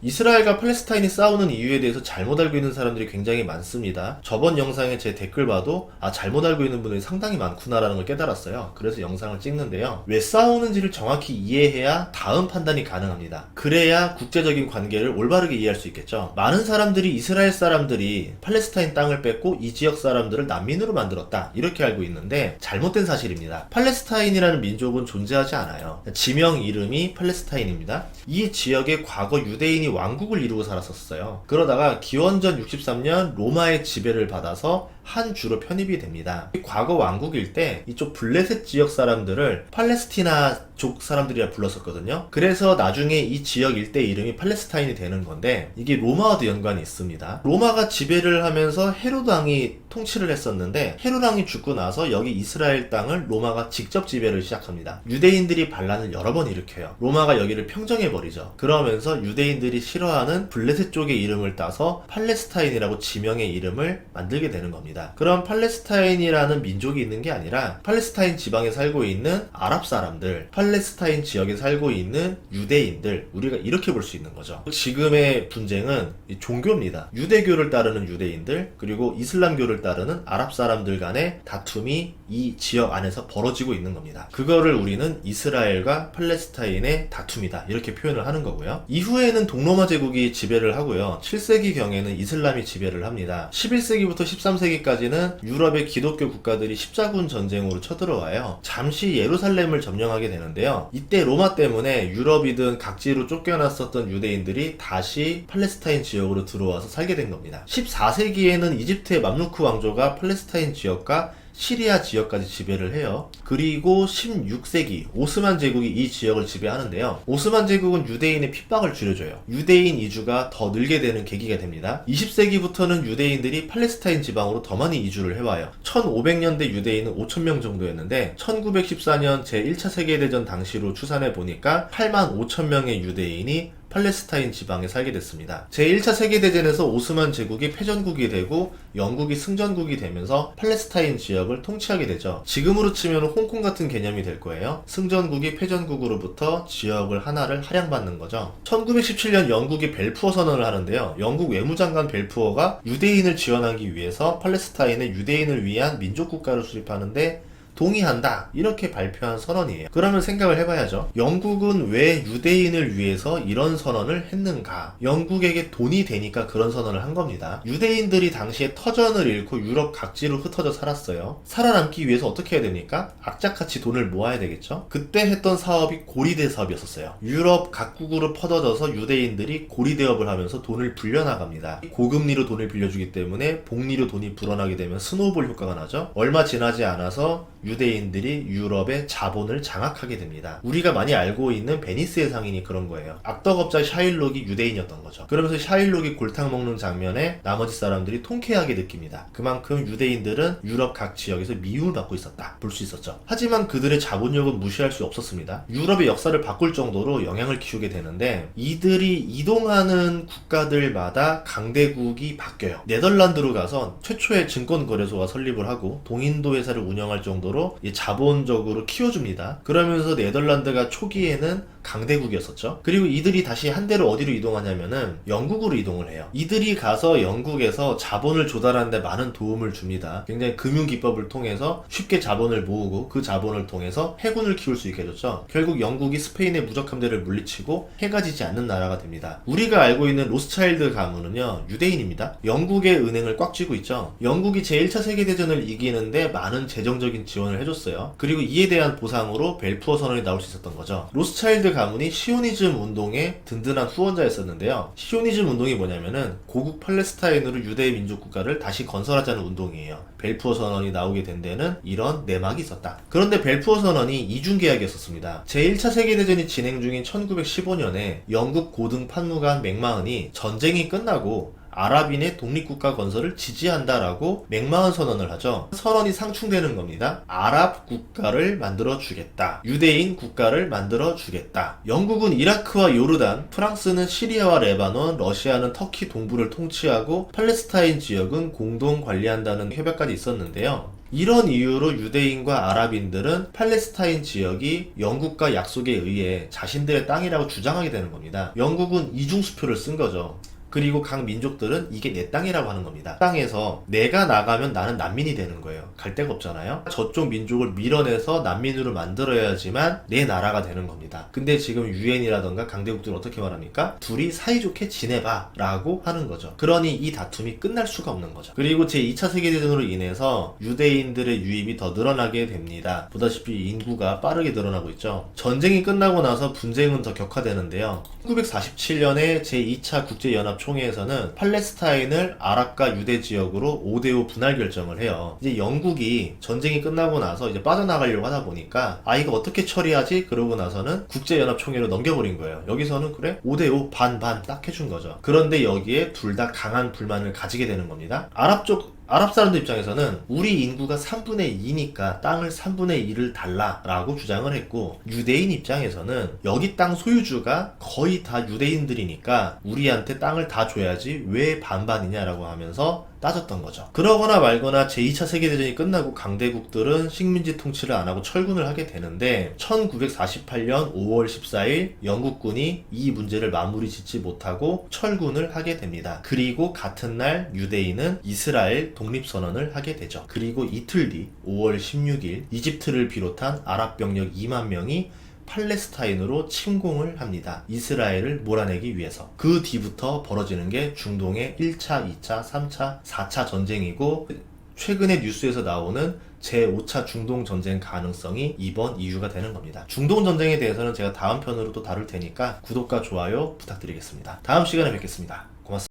이스라엘과 팔레스타인이 싸우는 이유에 대해서 잘못 알고 있는 사람들이 굉장히 많습니다. 저번 영상에 제 댓글 봐도 잘못 알고 있는 분들이 상당히 많구나라는 걸 깨달았어요. 그래서 영상을 찍는데요. 왜 싸우는지를 정확히 이해해야 다음 판단이 가능합니다. 그래야 국제적인 관계를 올바르게 이해할 수 있겠죠. 많은 사람들이 이스라엘 사람들이 팔레스타인 땅을 뺏고 이 지역 사람들을 난민으로 만들었다 이렇게 알고 있는데 잘못된 사실입니다. 팔레스타인이라는 민족은 존재하지 않아요. 지명 이름이 팔레스타인입니다. 이 지역에 과거 유대인이 왕국을 이루고 살았었어요. 그러다가 기원전 63년 로마의 지배를 받아서 한 주로 편입이 됩니다. 과거 왕국일 때 이쪽 블레셋 지역 사람들을 팔레스티나족 사람들이라 불렀었거든요. 그래서 나중에 이 지역 일대 이름이 팔레스타인이 되는 건데 이게 로마와도 연관이 있습니다. 로마가 지배를 하면서 헤로드 왕이 통치를 했었는데 헤로드 왕이 죽고 나서 여기 이스라엘 땅을 로마가 직접 지배를 시작합니다. 유대인들이 반란을 여러 번 일으켜요. 로마가 여기를 평정해버리죠. 그러면서 유대인들이 싫어하는 블레셋 쪽의 이름을 따서 팔레스타인이라고 지명의 이름을 만들게 되는 겁니다. 그럼 팔레스타인이라는 민족이 있는 게 아니라 팔레스타인 지방에 살고 있는 아랍 사람들, 팔레스타인 지역에 살고 있는 유대인들, 우리가 이렇게 볼 수 있는 거죠. 지금의 분쟁은 종교입니다. 유대교를 따르는 유대인들, 그리고 이슬람교를 따르는 아랍 사람들 간의 다툼이 이 지역 안에서 벌어지고 있는 겁니다. 그거를 우리는 이스라엘과 팔레스타인의 다툼이다 이렇게 표현을 하는 거고요. 이후에는 동로마 제국이 지배를 하고요. 7세기경에는 이슬람이 지배를 합니다. 11세기부터 13세기까지는 유럽의 기독교 국가들이 십자군 전쟁으로 쳐들어와요. 잠시 예루살렘을 점령하게 되는데요. 이때 로마 때문에 유럽이든 각지로 쫓겨났었던 유대인들이 다시 팔레스타인 지역으로 들어와서 살게 된 겁니다. 14세기에는 이집트의 맘루크 왕조가 팔레스타인 지역과 시리아 지역까지 지배를 해요. 그리고 16세기 오스만 제국이 이 지역을 지배하는데요. 오스만 제국은 유대인의 핍박을 줄여줘요. 유대인 이주가 더 늘게 되는 계기가 됩니다. 20세기부터는 유대인들이 팔레스타인 지방으로 더 많이 이주를 해와요. 1500년대 유대인은 5,000명 정도였는데 1914년 제1차 세계대전 당시로 추산해 보니까 85,000명의 유대인이 팔레스타인 지방에 살게 됐습니다. 제1차 세계대전에서 오스만 제국이 패전국이 되고 영국이 승전국이 되면서 팔레스타인 지역을 통치하게 되죠. 지금으로 치면 홍콩 같은 개념이 될 거예요. 승전국이 패전국으로부터 지역을 하나를 할양받는 거죠. 1917년 영국이 벨푸어 선언을 하는데요. 영국 외무장관 벨푸어가 유대인을 지원하기 위해서 팔레스타인에 유대인을 위한 민족국가를 수립하는데 동의한다 이렇게 발표한 선언이에요. 그러면 생각을 해봐야죠. 영국은 왜 유대인을 위해서 이런 선언을 했는가? 영국에게 돈이 되니까 그런 선언을 한 겁니다. 유대인들이 당시에 터전을 잃고 유럽 각지로 흩어져 살았어요. 살아남기 위해서 어떻게 해야 됩니까? 악착같이 돈을 모아야 되겠죠. 그때 했던 사업이 고리대 사업이었어요. 유럽 각국으로 퍼져져서 유대인들이 고리대업을 하면서 돈을 불려나갑니다. 고금리로 돈을 빌려주기 때문에 복리로 돈이 불어나게 되면 스노우볼 효과가 나죠. 얼마 지나지 않아서 유대인들이 유럽의 자본을 장악하게 됩니다. 우리가 많이 알고 있는 베니스의 상인이 그런 거예요. 악덕업자 샤일록이 유대인이었던 거죠. 그러면서 샤일록이 골탕 먹는 장면에 나머지 사람들이 통쾌하게 느낍니다. 그만큼 유대인들은 유럽 각 지역에서 미움을 받고 있었다 볼 수 있었죠. 하지만 그들의 자본력은 무시할 수 없었습니다. 유럽의 역사를 바꿀 정도로 영향을 키우게 되는데 이들이 이동하는 국가들마다 강대국이 바뀌어요. 네덜란드로 가서 최초의 증권거래소가 설립을 하고 동인도 회사를 운영할 정도로 자본적으로 키워줍니다. 그러면서 네덜란드가 초기에는 강대국이었었죠. 그리고 이들이 다시 한 대로 어디로 이동하냐면은 영국으로 이동을 해요. 이들이 가서 영국에서 자본을 조달하는 데 많은 도움을 줍니다. 굉장히 금융기법을 통해서 쉽게 자본을 모으고 그 자본을 통해서 해군을 키울 수 있게 해줬죠. 결국 영국이 스페인의 무적 함대를 물리치고 해가 지지 않는 나라가 됩니다. 우리가 알고 있는 로스차일드 가문은요 유대인입니다. 영국의 은행을 꽉 쥐고 있죠. 영국이 제1차 세계대전을 이기는데 많은 재정적인 지원을 해줬어요. 그리고 이에 대한 보상으로 벨푸어 선언이 나올 수 있었던 거죠. 로스차일드 가문이 시오니즘 운동의 든든한 후원자였었는데요. 시오니즘 운동이 뭐냐면은 고국 팔레스타인으로 유대 민족 국가를 다시 건설하자는 운동이에요. 벨푸어 선언이 나오게 된 데는 이런 내막이 있었다. 그런데 벨푸어 선언이 이중계약이었습니다. 제1차 세계대전이 진행 중인 1915년에 영국 고등 판무관 맥마흔이 전쟁이 끝나고 아랍인의 독립국가 건설을 지지한다라고 맥마흔 선언을 하죠. 선언이 상충되는 겁니다. 아랍 국가를 만들어 주겠다. 유대인 국가를 만들어 주겠다. 영국은 이라크와 요르단, 프랑스는 시리아와 레바논, 러시아는 터키 동부를 통치하고 팔레스타인 지역은 공동 관리한다는 협약까지 있었는데요. 이런 이유로 유대인과 아랍인들은 팔레스타인 지역이 영국과 약속에 의해 자신들의 땅이라고 주장하게 되는 겁니다. 영국은 이중수표를 쓴 거죠. 그리고 각 민족들은 이게 내 땅이라고 하는 겁니다. 땅에서 내가 나가면 나는 난민이 되는 거예요. 갈 데가 없잖아요. 저쪽 민족을 밀어내서 난민으로 만들어야지만 내 나라가 되는 겁니다. 근데 지금 유엔이라던가 강대국들은 어떻게 말합니까? 둘이 사이좋게 지내봐 라고 하는 거죠. 그러니 이 다툼이 끝날 수가 없는 거죠. 그리고 제2차 세계대전으로 인해서 유대인들의 유입이 더 늘어나게 됩니다. 보다시피 인구가 빠르게 늘어나고 있죠. 전쟁이 끝나고 나서 분쟁은 더 격화되는데요. 1947년에 제2차 국제연합총회에서는 팔레스타인을 아랍과 유대 지역으로 5대5 분할 결정을 해요. 이제 영국이 전쟁이 끝나고 나서 이제 빠져나가려고 하다 보니까 이거 어떻게 처리하지? 그러고 나서는 국제연합총회로 넘겨버린 거예요. 여기서는 그래? 5대5 반반 딱 해준 거죠. 그런데 여기에 둘 다 강한 불만을 가지게 되는 겁니다. 아랍 사람들 입장에서는 우리 인구가 3분의 2니까 땅을 3분의 1을 달라라고 주장을 했고, 유대인 입장에서는 여기 땅 소유주가 거의 다 유대인들이니까 우리한테 땅을 다 줘야지 왜 반반이냐라고 하면서 따졌던 거죠. 그러거나 말거나 제2차 세계대전이 끝나고 강대국들은 식민지 통치를 안 하고 철군을 하게 되는데 1948년 5월 14일 영국군이 이 문제를 마무리 짓지 못하고 철군을 하게 됩니다. 그리고 같은 날 유대인은 이스라엘 독립선언을 하게 되죠. 그리고 이틀 뒤 5월 16일 이집트를 비롯한 아랍 병력 2만 명이 팔레스타인으로 침공을 합니다. 이스라엘을 몰아내기 위해서. 그 뒤부터 벌어지는 게 중동의 1차, 2차, 3차, 4차 전쟁이고, 최근에 뉴스에서 나오는 제5차 중동 전쟁 가능성이 이번 이유가 되는 겁니다. 중동 전쟁에 대해서는 제가 다음 편으로 또 다룰 테니까 구독과 좋아요 부탁드리겠습니다. 다음 시간에 뵙겠습니다. 고맙습니다.